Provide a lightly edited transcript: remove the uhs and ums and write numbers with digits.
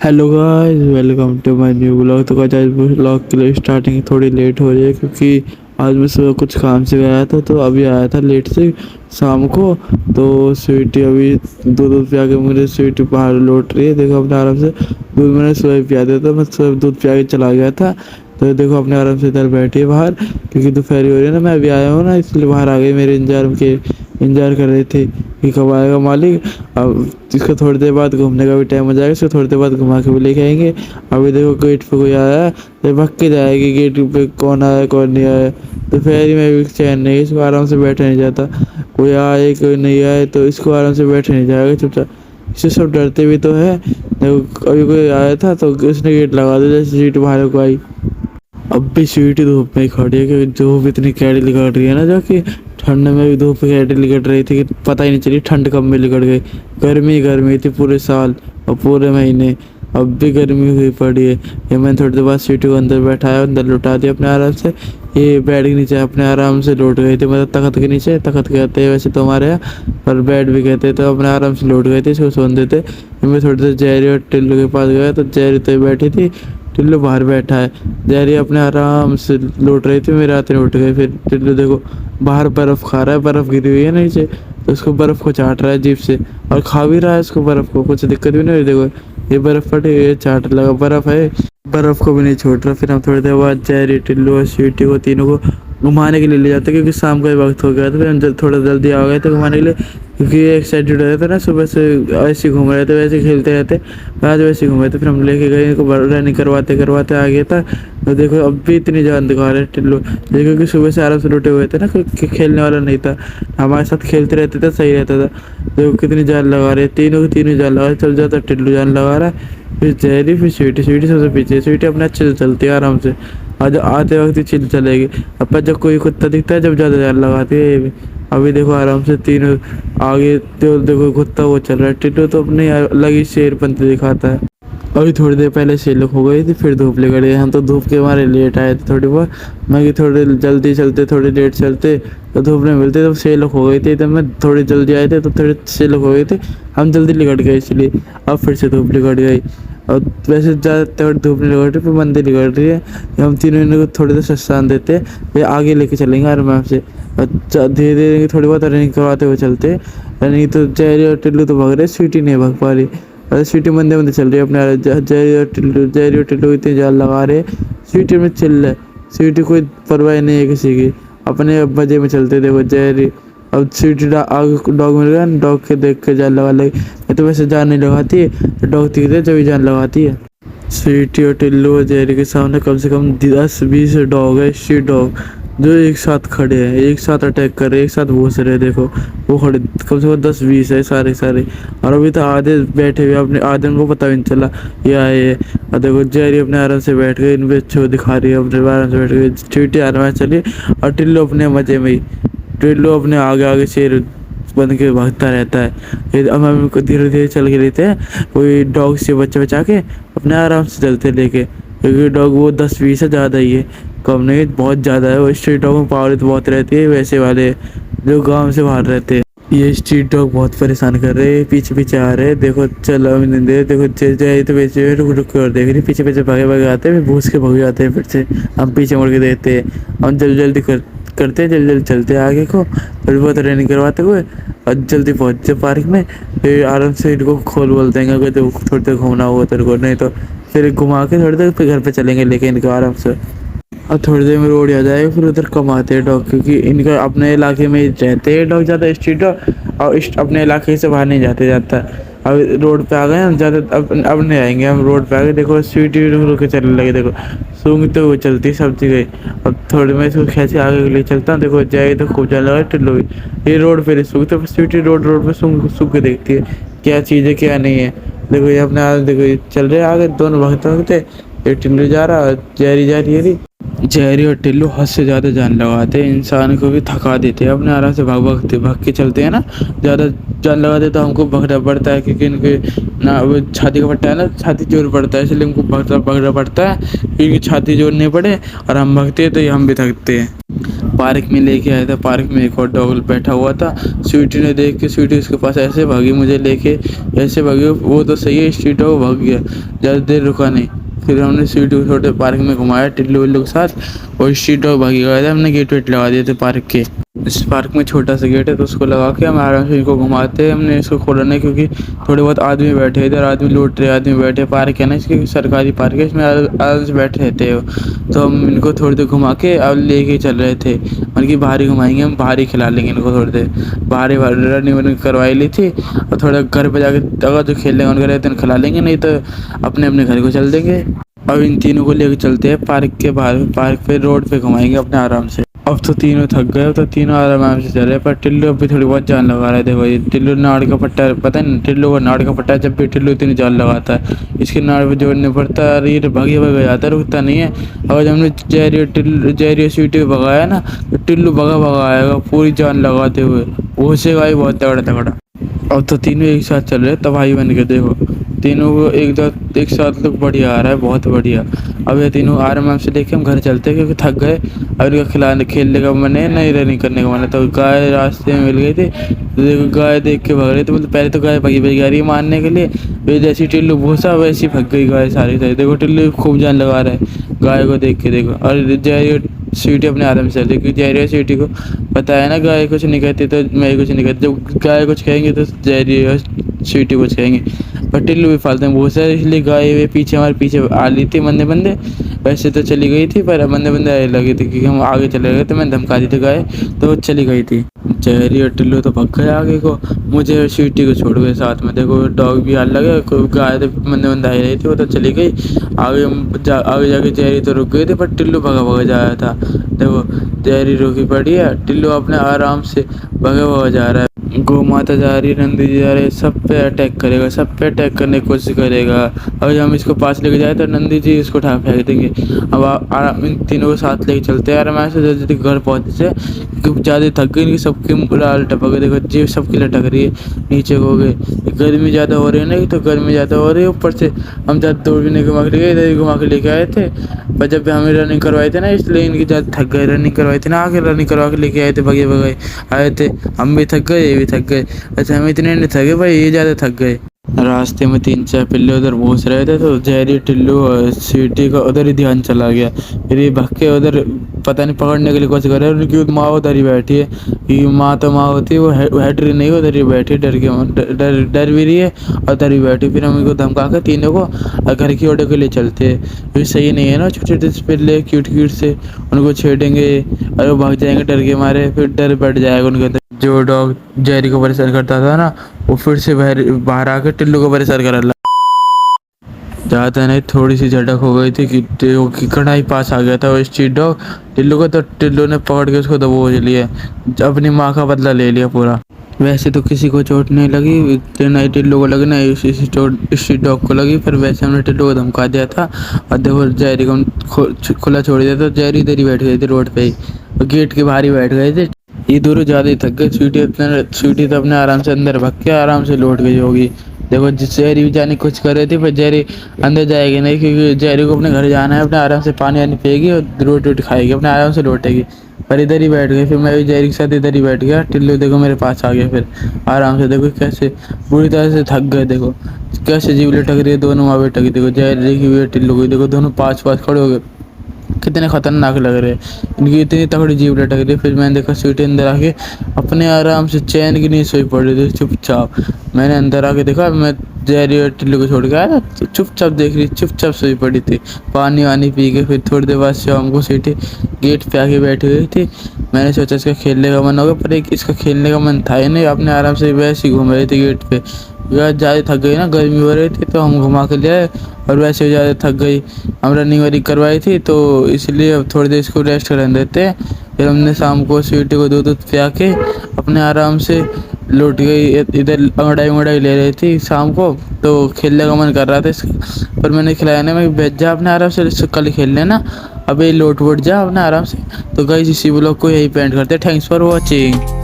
Hello guys, welcome to my new blog. तो guys आज blog के लिए स्टार्टिंग थोड़ी लेट हो रही है क्योंकि आज मैं सुबह कुछ काम से गया था, तो अभी आया था लेट से शाम को। तो स्वीटी अभी दूध पिया के, मुझे स्वीटी बाहर लौट रही है। देखो अपने आराम से दूध मैंने सुबह पिया दिया था, मैं सुबह दूध पिया के चला गया था। तो देखो अपने आराम से इधर बैठी है बाहर, क्योंकि दोपहर हो रही है ना, मैं अभी आया हूँ ना, इसलिए बाहर आ गई। मेरे इंतजार कर रहे थे कि कब आएगा मालिक। अब इसको थोड़ी देर बाद घूमने का भी टाइम हो जाएगा, इसको थोड़ी देर बाद घुमा के भी लेके आएंगे। अभी देखो गेट पे कोई आया है तो भग के जाएगी गेट पे, कौन आया कौन नहीं आया। दोपहर में भी चैन नहीं, इसको आराम से बैठा नहीं जाता। कोई आए कोई नहीं आए तो इसको आराम से बैठा नहीं जाएगा चुपचाप। इससे सब डरते भी तो है। देखो अभी कोई आया था तो उसने गेट लगा दिया जैसे सीट बाहर को आई। अब भी स्वीटी धूप में ही खड़ी है, क्योंकि धूप इतनी कैडी लिकट रही है ना, जो कि ठंड में भी धूप कैडी लिकट रही थी कि पता ही नहीं चली ठंड कब में लिकट गई। गर्मी गर्मी थी पूरे साल और पूरे महीने, अब भी गर्मी हुई पड़ी है। ये मैंने थोड़ी देर बाद स्वीटी को अंदर बैठाया, अंदर लौटा दिया अपने आराम से। ये बेड के नीचे अपने आराम से लौट गई थी, मतलब तख्त के नीचे, तख्त कहते हैं वैसे तो हमारे यहाँ, पर बेड भी कहते हैं। तो अपने आराम से लौट गए थे, इसको सोने देते। मैं थोड़ी देर जेरी और टिल्लू के पास गया तो जेरी तो बैठी थी, टिल्लू बाहर बैठा है। जेरी अपने आराम से लौट रही थी, मेरे हाथ में उठ गई। फिर टिल्लू देखो बाहर बर्फ़ खा रहा है, बर्फ़ गिरी हुई है नीचे, तो उसको बर्फ़ को चाट रहा है जीभ से, और खा भी रहा है उसको बर्फ़ को, कुछ दिक्कत भी नहीं हुई। देखो ये बर्फ़ फटी हुई है, चाट लगा, बर्फ़ है, बर्फ़ को भी नहीं छोड़ रहा। फिर हम थोड़ी देर बाद जेरी, टिल्लू और स्वीटी को तीनों को घुमाने के लिए ले जाते, क्योंकि शाम का वक्त हो गया था। फिर हम थोड़ा जल्दी आ गए थे घुमाने के लिए, क्योंकि एक्साइटेड हो रहे थे ना, सुबह से ऐसे ही घूम रहे थे, वैसे खेलते रहते, आज वैसे ही घूम रहे थे। फिर हम लेके गए इनको, रनिंग करवाते करवाते आ गया था। तो देखो अब भी इतनी जान दिखा रहे हैं टिल्लू, क्योंकि सुबह से आराम से लुटे हुए थे ना, कोई खेलने वाला नहीं था, हमारे साथ खेलते रहते थे, सही रहता था। देखो कितनी जान लगा रहे, तीनों की तीनों जान लगा रहे। चल जाता टिल्लू जान लगा रहा है, फिर जेरी, फिर स्वीटी। स्वीटी सबसे पीछे, स्वीटी अपने अच्छे से चलती है आराम से, आज आते वक्त ही चिल चलेगी। अब जब कोई कुत्ता दिखता है, जब ज़्यादा जान लगाती है ये भी। अभी देखो आराम से तीनों आगे, तो देखो कुत्ता वो चल रहा है, टिट्टू तो अपने अलग ही शेरपंती दिखाता है। अभी थोड़ी देर पहले सेलक हो गई थी, फिर धूप निकल गई। हम तो धूप के मारे लेट आए थे थोड़ी बहुत, मैं कि थोड़े जल्दी चलते थोड़ी लेट चलते तो धूप नहीं मिलती, तो सेलक हो गई थी। तो मैं थोड़ी जल्दी आए थे तो थोड़ी सेलक हो गई थी, हम जल्दी निकट गए, इसलिए अब फिर से धूप निकट गई। और वैसे ज़्यादातर धूप नहीं निकट रही, फिर मंदिर निकट रही है। हम तीनों इनको थोड़ी देर सस्तान देते, फिर आगे लेके चलेंगे आराम से। धीरे धीरे थोड़ी बहुत रनिंग करवाते हुए चलते। रनिंग तो जेरी और टिल्लू तो भाग रहे, स्वीटी नहीं भाग पा रही। अरे स्वीटी मंदे मंदे चल रही है अपने, जेरी और टिल्लू इतनी जान लगा रहे, स्वीटी में चिल्ल है। स्वीटी कोई परवाह नहीं है किसी की, अपने मजे में चलते। देखो जेरी, अब स्वीटी आगे डॉग मिल गया, डॉग के देख के जान लगा लगी। ये तो वैसे जान नहीं लगाती है, तो डॉग दिखते जब ही जान लगाती है। स्वीटी और टिल्लू और जेरी के सामने कम से कम 10-20 डॉग है, स्ट्रीट डॉग, जो एक साथ खड़े हैं, एक साथ अटैक कर रहे हैं, एक साथ घुस रहे हैं। देखो वो खड़े कम से कम 10-20 है सारे सारे, और अभी तो आधे बैठे हुए, अपने आधे उनको पता भी नहीं चला ये आए है। और देखो जेरी अपने आराम से बैठ गए, इन बच्चों को दिखा रही है, अपने आराम से बैठ गए। स्वीटी आराम से चली, और टिल्लू अपने मजे में ही, टिल्लू अपने आगे आगे शेर बन के भागता रहता है। फिर अब हम उनको धीरे धीरे चल के लेते हैं, कोई डॉग से बच्चा बचा के अपने आराम से चलते लेके, क्योंकि डॉग वो 10-20 से ज़्यादा ही है, कम नहीं, बहुत ज़्यादा है। वो स्ट्रीट डॉग में पावर तो बहुत रहती है, वैसे वाले जो गांव से बाहर रहते हैं। ये स्ट्रीट डॉग बहुत परेशान कर रहे हैं, पीछे पीछे आ रहे हैं। देखो चलो अभी नहीं दे, देखो जाए तो वैसे रुक रुक के और देख रही, पीछे पीछे भागे भागे आते हैं, फिर भूस के भाग जाते हैं। फिर से हम पीछे मुड़ के देखते हैं, हम जल्दी जल्दी करते हैं, जल्दी जल्दी चलते हैं आगे को, थोड़ी बहुत रनिंग करवाते हुए, और जल्दी पहुँचते पार्क में। फिर आराम से इनको खोल बोल देंगे अगर तो थोड़ी देर घूमना होगा तेरे को, नहीं तो फिर घुमा के थोड़ी देर फिर घर पे चलेंगे लेके इनको आराम से। और थोड़ी देर में रोड आ जाएगा, फिर उधर कमाते हैं डॉग, क्योंकि इनका अपने इलाके में ही रहते हैं डॉग ज़्यादा, स्ट्रीट डॉग, और अपने इलाके से बाहर नहीं जाते ज़्यादा। अब रोड पे आ गए हम ज़्यादा, अब नहीं आएंगे हम, रोड पे आ गए। देखो स्वीटी रुक के चलने लगे, देखो सूंघते हुए चलती सब जगह। अब थोड़ी मैं इसको खींचे आगे के लिए चलता हूँ, देखो जाए तो खूब चल लगा टिल्लू भी, ये रोड पे नहीं सूंघते, स्वीटी रोड रोड पे सूंघ के देखती है क्या चीज़ है क्या नहीं है। देखो ये अपने आज देखो ये चल रहे आगे, दोनों भागते भागते, एक टिल्लू जा रहा, जेरी जा रही है। जेरी और टिल्लू हद से ज़्यादा जान लगाते हैं, इंसान को भी थका देते हैं। अपने आराम से भाग के चलते हैं ना, ज़्यादा जान लगाते तो हमको भगना पड़ता है, क्योंकि इनके ना वो छाती का पट्टा है ना, छाती जोर पड़ता है, इसलिए हमको पकड़ना पड़ता है क्योंकि छाती जोर नहीं पड़े और हम भागते हैं तो ये हम भी थकते हैं। पार्क में लेके आया था, पार्क में एक और डॉग बैठा हुआ था। स्वीटी ने देख के स्वीटी उसके पास ऐसे भागी मुझे लेके, ऐसे भागी, वो तो सही है स्ट्रीट डॉग भाग गया, ज़्यादा देर रुका नहीं। फिर हमने स्वीटी को छोटे पार्क में घुमाया टिल्लू विल्लू के साथ, और स्ट्रीट डॉग भागी गया था। हमने गेट वेट लगा दिए थे पार्क के। इस पार्क में छोटा सा गेट है तो उसको लगा के हम आराम से इनको घुमाते हैं। हमने इसको खोला नहीं क्योंकि थोड़े बहुत आदमी बैठे इधर, आदमी लौट रहे, आदमी बैठे, पार्क है ना इसकी सरकारी पार्क है, इसमें आराम से बैठे रहते हो। तो हम इनको थोड़ी देर घुमा के अब लेके चल रहे थे, मतलब कि बाहर ही घुमाएंगे, हम बाहर ही खिला लेंगे इनको थोड़ी देर। बाहर ही रनिंग वनिंग करवाई ली थी, और थोड़ा घर पे जाके अगर जो खेलने उनका रहते हैं खिला लेंगे, नहीं तो अपने अपने घर को चल देंगे। अब इन तीनों को लेकर चलते हैं पार्क के बाहर, पार्क पे रोड पे घुमाएंगे अपने आराम से। अब तो तीनों थक गए, तो तीनों आराम से चल रहे, पर टिल्लू अभी थोड़ी बहुत जान लगा रहा है। देखो ये टिल्लू नाड़ का पट्टा, पता नहीं टिल्लू का नाड़ का पट्टा है, जब भी टिल्लू इतनी जान लगाता है इसके नाड़ पे जोड़ने पड़ता है, और ये भागे भागे जाता है, रुकता नहीं है। अगर हमने जैरियो स्वीटी को भगाया ना तो टिल्लू भगा भगा आएगा पूरी जान लगाते हुए, घुसेगा ही बहुत तगड़ा तगड़ा। अब तो तीनों एक साथ चल रहे तबाही बन के, देखो तीनों को एक साथ लोग बढ़िया आ रहा है, बहुत बढ़िया। अब ये तीनों आराम से लेके हम घर चलते हैं क्योंकि थक गए। अब इनका खिलाने खेलने का मन है, नहीं रनिंग करने का मन है। तो गाय रास्ते में मिल गई थी, तो देखो गाय देख के भाग रही थी, मतलब पहले तो गाय भगी भगी आ रही है मारने के लिए, फिर जैसी टिल्लू भूसा वैसी भग गई गाय सारी सारी। देखो टिल्लू खूब जान लगा रहा है गाय को देख के, देखो। और जय स्वीटी अपने आराम से चल रही, क्योंकि जय स्वीटी को पता है ना गाय कुछ नहीं कहती तो मैं कुछ नहीं कहती, जब गाय कुछ कहेंगे तो जय स्वीटी कुछ कहेंगे। पर टिल्लू भी फालतू में बहुत सारे, इसलिए गाय वे पीछे हमारे पीछे आ ली थी बंदे बंदे। वैसे तो चली गई थी पर बंदे बंदे आने लगे थे क्योंकि हम आगे चले गए, तो मैंने धमका दी थी गाय, तो वो चली गई थी। जहरी और टिल्लू तो भग गए आगे को, मुझे और स्वीटी को छोड़ गए साथ में। देखो डॉग भी आने लगे, गाय तो बंदे बंदे आ रही थी, वो तो चली गई आगे। आगे जाके जहरी तो रुक गई थी, पर टिल्लू भगा भगा जा रहा था। देखो जहरी रुकी पड़ी है, टिल्लू अपने आराम से भगा भगा जा रहा है। गौ माता जा रही, नंदी जी जा रहे, सब पे अटैक करेगा, सब पे अटैक करने की कोशिश करेगा। अगर हम इसको पास लेके जाए तो नंदी जी इसको उठा फेंक देंगे। अब आराम इन तीनों को साथ लेके चलते हैं आराम से, जल्दी घर पहुँचे से, क्योंकि ज़्यादा थक गई, सबकी लाल टपक, देखो जीव सबकी लटक रही है, नीचे हो गए। गर्मी ज़्यादा हो रही है ना, तो गर्मी ज़्यादा हो रही है, ऊपर से हम ज़्यादा दूर भी नहीं घुमा के लेके, इधर ही घुमा के लेके आए थे। पर जब हमें रनिंग करवाई थी ना, इसलिए इनकी ज़्यादा थक गए, रनिंग करवाई थी ना, आगे रनिंग करवा के लेके आए थे, भगे भगे आए थे। हम भी थक गए, ये भी थक गए। अच्छा हम इतने नहीं थके भाई, ये ज़्यादा थक गए। रास्ते में 3-4 पिल्ले उधर घूस रहे थे, तो जहरी टिल्लू और स्वीटी का उधर ही ध्यान चला गया। फिर ये भग के उधर पता नहीं पकड़ने के लिए कोशिश कर रहे हैं, उनकी माँ उधर ही बैठी है। ये माँ तो माँ होती है, वो हट रही नहीं, उधर ही बैठी डर के, डर भी रही है और उधर ही बैठी। फिर हम इनको धमका के तीनों को घर की ओर के लिए चलते हैं। फिर सही नहीं है ना, छोटे छोटे पिल्ले क्यूट क्यूट से उनको छेड़ेंगे और वो भाग जाएंगे डर के मारे, फिर डर बैठ जाएगा उनके अंदर। जो डॉग जहरी को परेशान करता था ना, वो फिर से बाहर आकर टिल्लू को परेशान कर रहा। ज़्यादा नहीं, थोड़ी सी झटक हो गई थी कि कढ़ाई पास आ गया था वो स्ट्रीट डॉग टिल्लू को, तो टिल्लू ने पकड़ के उसको दबोच लिया, अपनी माँ का बदला ले लिया पूरा। वैसे तो किसी को चोट नहीं लगी, ना ही टिल्लू को लगी, ना ही स्ट्रीट डॉग को लगी, पर वैसे हमने टिल्लू को धमका दिया था। और देखो जहरी को हम खुला छोड़ दिया था, जहरी इधर ही बैठ गई थी रोड पे ही, और गेट के बाहर ही बैठ गए थे। ये दोनों ज़्यादा ही थक गए। स्वीटी तो अपने आराम से अंदर भग के आराम से लौट गई होगी। देखो जहरी भी जाने की कोशिश कर रही थी, पर जहरी अंदर जाएगी नहीं, क्योंकि जहरी को अपने घर जाना है, अपने आराम से पानी वानी पिएगी और रोटी वोटी खाएगी, अपने आराम से लौटेगी। पर इधर ही बैठ गई, फिर मैं भी जहरी के साथ इधर ही बैठ गया। टिल्लू देखो मेरे पास आ गया फिर आराम से, देखो कैसे पूरी तरह से थक गए, देखो कैसे जीव लटक रही है, दोनों वहाँ बैठ गई। देखो जहरी की हुई टिल्लू की, देखो दोनों पास पास खड़े हो गए, कितने खतरनाक लग रहे हैं, इनकी इतनी तगड़ी जीव लटक रही है। फिर मैंने देखा स्वीटी अंदर आके अपने आराम से चैन की नहीं सोई पड़ रही थी चुपचाप। मैंने अंदर आके देखा, मैं जहरी और टिल्लू को छोड़ के आया था, तो चुपचाप देख रही, चुपचाप सोई पड़ी थी, पानी वानी पी के। फिर थोड़ी देर बाद शाम को स्वीटी गेट पे आके बैठी हुई थी। मैंने सोचा इसका खेलने का मन होगा, पर एक इसका खेलने का मन था ही नहीं, अपने आराम से वैसे ही घूम रही थी गेट पे। ज़्यादा थक गई ना, गर्मी हो रही थी, तो हम घुमा के ले आए, और वैसे ज़्यादा थक गई, हम रनिंग वनिंग करवाई थी, तो इसलिए अब थोड़ी देर इसको रेस्ट करने देते हैं। फिर हमने शाम को स्वीटी को दूध पिया के अपने आराम से लौट गई। इधर अंगड़ाई ले रही थी शाम को, तो खेलने का मन कर रहा था इसका, पर मैंने खिलाया नहीं। मैं भेज जा अपने आराम से, कल खेल लेना, अबे लौट वोट जा अपने आराम से। तो गाइस इसी ब्लॉग को यही पेंट करते हैं। Thanks for watching.